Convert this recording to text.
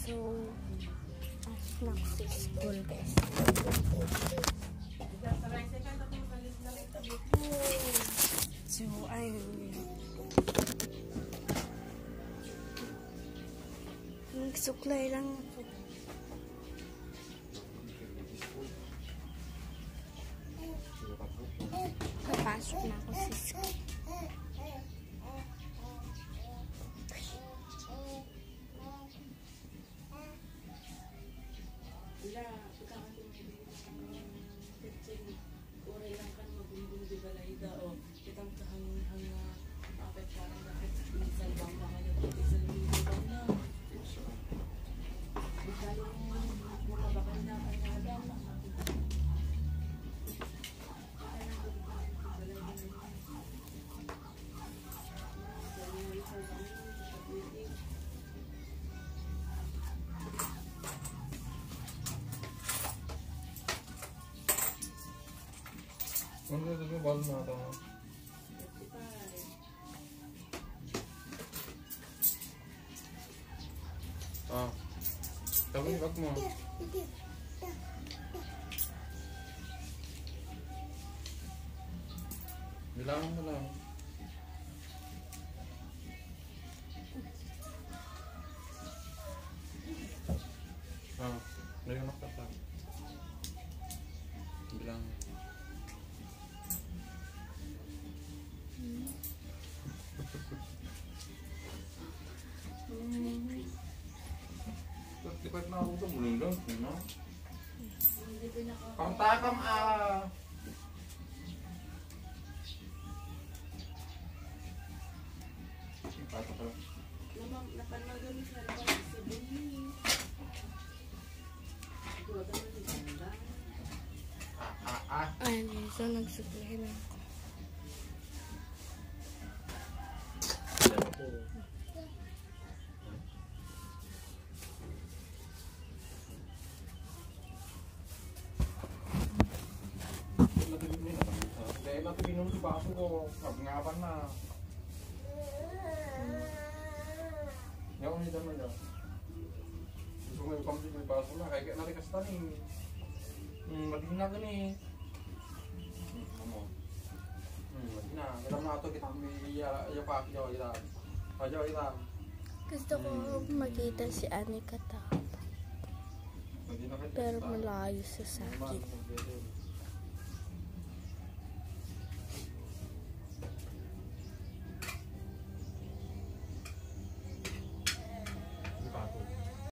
So, pasok na ako sa school, guys. So, ayun. Nagsuklay lang ako. Papasok na ako sa school. Ano yung ball na ito? Ah, tabi yung bag mo. Bilangan mo lang. Ah, nayunak ka pa. Bilangan. Tipat na ako ito, muling lang, no? Pangtakam Ayun, so nagsuklay lang ako. Pinum sa baso ko, pag-ngapan na. Ngayon nito naman yun. Gusto ko yung pampi ko yung baso na, kaya natin kasi tanin. Magiging na gani. Ano? Magiging na. Kita mo na ito, kita mo iyapak, kita. Pajaw, kita. Gusto ko makita si Anika Tap. Pero malayo sa akin.